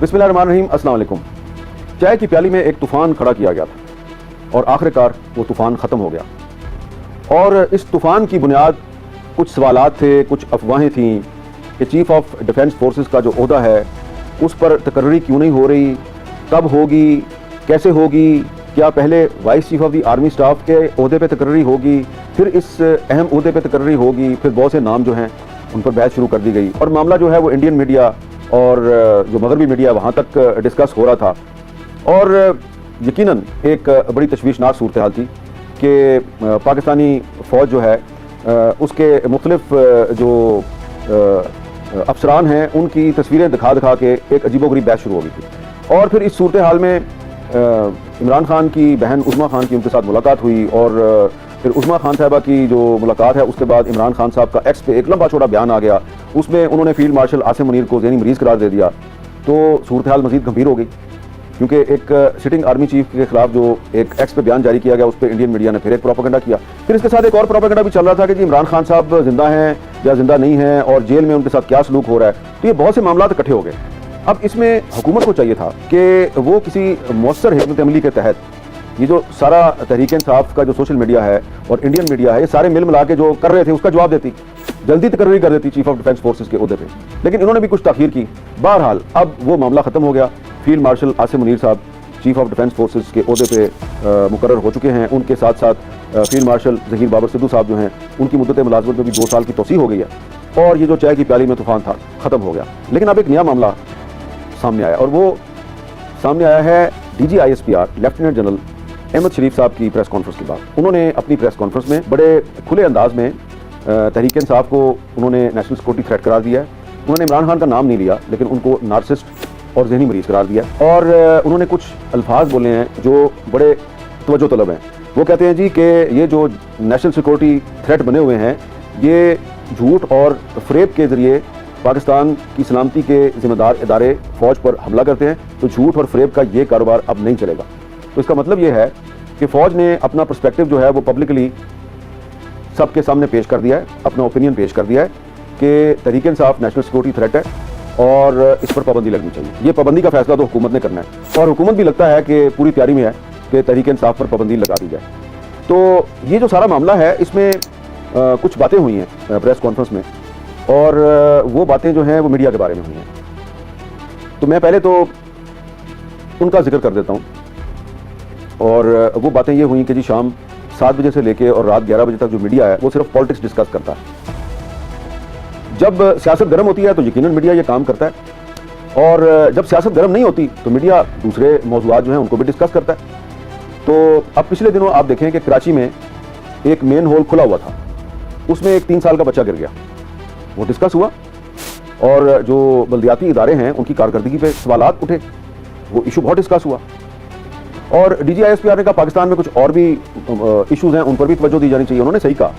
बिस्मिल्लाहिर्रहमानिर्रहीम, अस्सलाम वालेकुम। चाय की प्याली में एक तूफ़ान खड़ा किया गया था और आखिरकार वो तूफ़ान ख़त्म हो गया। और इस तूफ़ान की बुनियाद कुछ सवालात थे, कुछ अफवाहें थीं कि चीफ़ ऑफ डिफेंस फोर्सेस का जो ओहदा है उस पर तकर्री क्यों नहीं हो रही, कब होगी, कैसे होगी, क्या पहले vice chief of the army staff के ओहदे पे तकर्री होगी, फिर इस अहम ओहदे पे तकर्री होगी, फिर बहुत से नाम जो हैं उन पर बहस शुरू कर दी गई। और मामला जो है वो इंडियन मीडिया और जो मगरबी मीडिया वहाँ तक डिस्कस हो रहा था। और यकीनन एक बड़ी तशवीशनाक सूरत हाल थी कि पाकिस्तानी फ़ौज जो है उसके मुख्तलिफ जो अफसरान हैं उनकी तस्वीरें दिखा दिखा के एक अजीबोगरीब बहस शुरू हो गई थी। और फिर इस सूरत हाल में इमरान खान की बहन उज़्मा खान की उनके साथ मुलाकात हुई और फिर उज़्मा खान साहबा की जो मुलाकात है उसके बाद इमरान खान साहब का एक्स पे एक लंबा छोटा बयान आ गया। उसमें उन्होंने फील्ड मार्शल आसिम मुनीर को ज़हनी मरीज़ करार दे दिया। तो सूरत हाल मज़ीद गंभीर हो गई क्योंकि एक सिटिंग आर्मी चीफ के खिलाफ जो एक एक्स पे बयान जारी किया गया उस पर इंडियन मीडिया ने फिर एक प्रोपेगेंडा किया। फिर इसके साथ एक और प्रोपेगेंडा भी चल रहा था कि जी इमरान खान साहब जिंदा हैं या जिंदा नहीं हैं और जेल में उनके साथ क्या सलूक हो रहा है। तो ये बहुत से मामला इकट्ठे हो गए। अब इसमें हुकूमत को चाहिए था कि वो किसी मौसर हिकमत अमली के तहत ये जो सारा तहरीक इंसाफ का जो सोशल मीडिया है और इंडियन मीडिया है ये सारे मिल मिला के जो कर रहे थे उसका जवाब देती, जल्दी तकर्री कर देती चीफ ऑफ डिफेंस फोर्सेस के ओहदे पे। लेकिन इन्होंने भी कुछ ताखीर की। बहरहाल अब वो मामला ख़त्म हो गया। फील्ड मार्शल आसिम मुनीर साहब चीफ ऑफ डिफेंस फोर्सेस के ओहदे पे मुकर्रर हो चुके हैं। उनके साथ साथ फील्ड मार्शल ज़हीर बाबर सिद्धू साहब जो हैं उनकी मुद्दत मुलाज़मत में भी 2 साल की तोसी हो गई है और ये जो चाय की प्याली में तूफ़ान था ख़त्म हो गया। लेकिन अब एक नया मामला सामने आया और वो सामने आया है DGISPR लेफ्टिनेंट जनरल अहमद शरीफ साहब की प्रेस कॉन्फ्रेंस के बाद। उन्होंने अपनी प्रेस कॉन्फ्रेंस में बड़े खुले अंदाज में तहरीक इंसाफ को उन्होंने नेशनल सिक्योरिटी थ्रेट करार दिया है। उन्होंने इमरान खान का नाम नहीं लिया लेकिन उनको नार्सिस्ट और ज़हनी मरीज़ करार दिया और उन्होंने कुछ अल्फाज बोले हैं जो बड़े तवज्जो तलब हैं। वो कहते हैं जी कि ये जो नेशनल सिक्योरिटी थ्रेट बने हुए हैं ये झूठ और फ़रेब के ज़रिए पाकिस्तान की सलामती के ज़िम्मेदार इदारे फ़ौज पर हमला करते हैं। तो झूठ और फ़रेब का ये कारोबार अब नहीं चलेगा। तो इसका मतलब ये है कि फ़ौज ने अपना पर्सपेक्टिव जो है वो पब्लिकली सबके सामने पेश कर दिया है, अपना ओपिनियन पेश कर दिया है कि Tehreek Insaf national security threat है और इस पर पाबंदी लगनी चाहिए। ये पाबंदी का फैसला तो हुकूमत ने करना है और हुकूमत भी लगता है कि पूरी तैयारी में है कि तहरीक इंसाफ पर पाबंदी लगा दी जाए। तो ये जो सारा मामला है इसमें कुछ बातें हुई हैं प्रेस कॉन्फ्रेंस में और वो बातें जो हैं वो मीडिया के बारे में हुई हैं। तो मैं पहले तो उनका जिक्र कर देता हूँ और वो बातें ये हुई कि जी शाम 7 बजे से लेके और रात 11 बजे तक जो मीडिया है वो सिर्फ पॉलिटिक्स डिस्कस करता है। जब सियासत गर्म होती है तो यकीनन मीडिया ये काम करता है और जब सियासत गर्म नहीं होती तो मीडिया दूसरे मौज़ूआत जो हैं उनको भी डिस्कस करता है। तो अब पिछले दिनों आप देखें कि कराची में एक मेन होल खुला हुआ था, उसमें एक 3 साल का बच्चा गिर गया, वो डिस्कस हुआ और जो बल्दियाती इदारे हैं उनकी कारकर्दगी पे सवालात उठे, वो इशू बहुत डिस्कस हुआ। और DGISPR ने कहा पाकिस्तान में कुछ और भी इश्यूज़ हैं उन पर भी तवज्जो दी जानी चाहिए। उन्होंने सही कहा,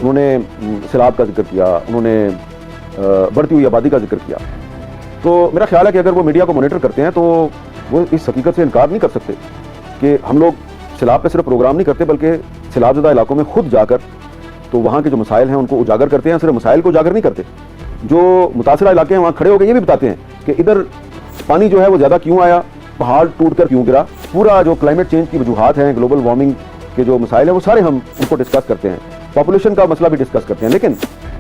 उन्होंने सैलाब का जिक्र किया, उन्होंने बढ़ती हुई आबादी का जिक्र किया। तो मेरा ख्याल है कि अगर वो मीडिया को मॉनिटर करते हैं तो वो इस हकीकत से इनकार नहीं कर सकते कि हम लोग सैलाब पे सिर्फ प्रोग्राम नहीं करते बल्कि सैलाबज़दा इलाकों में खुद जाकर तो वहाँ के जो मसाइल हैं उनको उजागर करते हैं। सिर्फ मसाइल को उजागर नहीं करते, जो मुतासरा इलाके हैं वहाँ खड़े होकर ये भी बताते हैं कि इधर पानी जो है वो ज़्यादा क्यों आया, पहाड़ टूट कर क्यों गिरा, पूरा जो क्लाइमेट चेंज की वजूहात हैं, ग्लोबल वार्मिंग के जो मसाइल हैं वो सारे हम उनको डिस्कस करते हैं। पॉपुलेशन का मसला भी डिस्कस करते हैं। लेकिन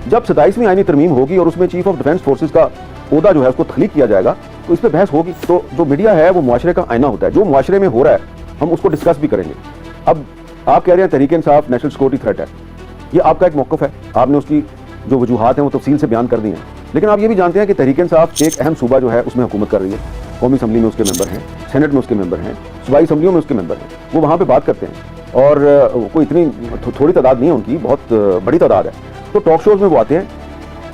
जब 27वीं आईनी तरमीम होगी और उसमें चीफ ऑफ डिफेंस फोर्सेस का ओहदा जो है उसको तख्लीक किया जाएगा तो इस पर बहस होगी। तो जो मीडिया है वो मुआशरे का आईना होता है, जो मुआशरे में हो रहा है हम उसको डिस्कस भी करेंगे। अब आप कह रहे हैं Tehreek Insaf national security threat है, ये आपका एक मौक़िफ़ है, आपने उसकी जो वजूहात हैं वो तफसील से बयान कर दी हैं। लेकिन आप ये भी जानते हैं कि तहरीक इंसाफ एक अहम सूबा जो है उसमें हुकूमत कर रही है, कौमी असम्बली में उसके मेंबर हैं, सेनेट में उसके मेंबर हैं, सूबाई असम्बलियों में उसके मेंबर हैं, वो वहाँ पे बात करते हैं और कोई इतनी थोड़ी तादाद नहीं है उनकी, बहुत बड़ी तादाद है। तो टॉक शोज़ में वो आते हैं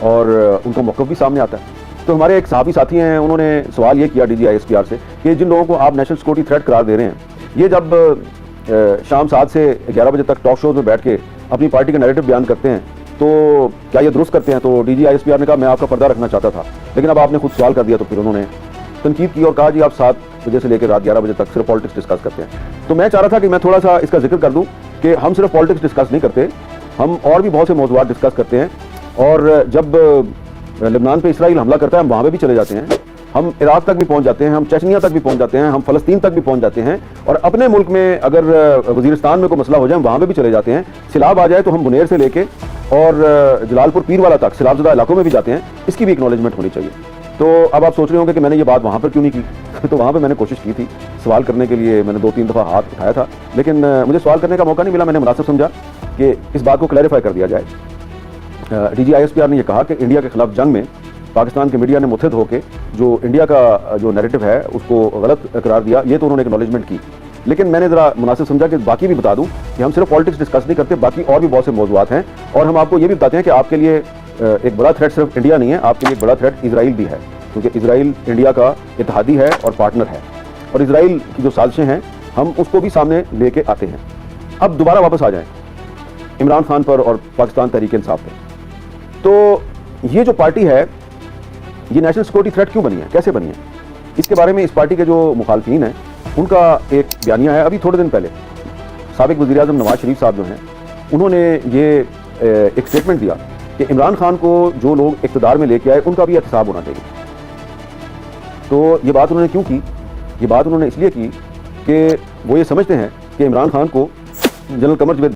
और उनका मौक़िफ़ भी सामने आता है। तो हमारे एक सहाफ़ी साथी हैं, उन्होंने सवाल ये किया DGISPR से कि जिन लोगों को आप नेशनल सिक्योरिटी थ्रेट करार दे रहे हैं ये जब शाम 7 से 11 बजे तक टॉक शोज़ में बैठ के अपनी पार्टी का नैरेटिव बयान करते हैं तो क्या ये दुरुस्त करते हैं? तो DGISPR ने कहा मैं आपका पर्दा रखना चाहता था लेकिन अब आपने खुद सवाल कर दिया। तो फिर उन्होंने तनकीद की और कहा जी आप 7 बजे से लेकर रात 11 बजे तक सिर्फ पॉलिटिक्स डिस्कस करते हैं। तो मैं चाह रहा था कि मैं थोड़ा सा इसका जिक्र कर दूं कि हम सिर्फ पॉलिटिक्स डिस्कस नहीं करते, हम और भी बहुत से मौज़ूआत डिस्कस करते हैं। और जब लेबनान पे इसराइल हमला करता है हम वहाँ पे भी चले जाते हैं ہم عراق تک بھی پہنچ جاتے ہیں, ہم چچنیا تک بھی پہنچ جاتے ہیں, ہم فلسطین تک بھی پہنچ جاتے ہیں, اور اپنے ملک میں اگر وزیرستان میں کوئی مسئلہ ہو جائے ہم وہاں پہ بھی چلے جاتے ہیں. سیلاب آ جائے تو ہم منیر سے لے کے اور جلال پور پیر والا تک سیلاب زدہ علاقوں میں بھی جاتے ہیں. اس کی بھی اکنالجمنٹ ہونی چاہیے. تو اب آپ سوچ رہے ہوں گے کہ میں نے یہ بات وہاں پر کیوں نہیں کی. تو وہاں پہ میں نے کوشش کی تھی سوال کرنے کے لیے, میں نے 2-3 دفعہ ہاتھ اٹھایا تھا, لیکن مجھے سوال کرنے کا موقع نہیں ملا. میں نے مناسب سمجھا کہ اس بات کو کلیریفائی کر دیا جائے. ڈی جی ISPR نے یہ کہا کہ انڈیا کے خلاف جنگ میں پاکستان کے میڈیا نے متحد ہو کے جو انڈیا کا جو نیریٹو ہے اس کو غلط قرار دیا, یہ تو انہوں نے اکنالجمنٹ کی. لیکن میں نے ذرا مناسب سمجھا کہ باقی بھی بتا دوں کہ ہم صرف پالیٹکس ڈسکس نہیں کرتے, باقی اور بھی بہت سے موضوعات ہیں, اور ہم آپ کو یہ بھی بتاتے ہیں کہ آپ کے لیے ایک بڑا تھریٹ صرف انڈیا نہیں ہے, آپ کے لیے ایک بڑا تھریٹ اسرائیل بھی ہے, کیونکہ اسرائیل انڈیا کا اتحادی ہے اور پارٹنر ہے, اور اسرائیل کی جو سازشیں ہیں ہم اس کو بھی سامنے لے کے آتے ہیں. اب دوبارہ واپس آ جائیں عمران خان پر اور پاکستان تحریک انصاف پر. تو یہ جو پارٹی ہے یہ نیشنل سیکورٹی تھریٹ کیوں بنی ہے, کیسے بنی ہے, اس کے بارے میں اس پارٹی کے جو مخالفین ہیں ان کا ایک بیانیہ ہے. ابھی تھوڑے دن پہلے سابق وزیر اعظم نواز شریف صاحب جو ہیں انہوں نے یہ ایک اسٹیٹمنٹ دیا کہ عمران خان کو جو لوگ اقتدار میں لے کے آئے ان کا بھی احتساب ہونا چاہیے. تو یہ بات انہوں نے کیوں کی؟ یہ بات انہوں نے اس لیے کی کہ وہ یہ سمجھتے ہیں کہ عمران خان کو جنرل قمر جاوید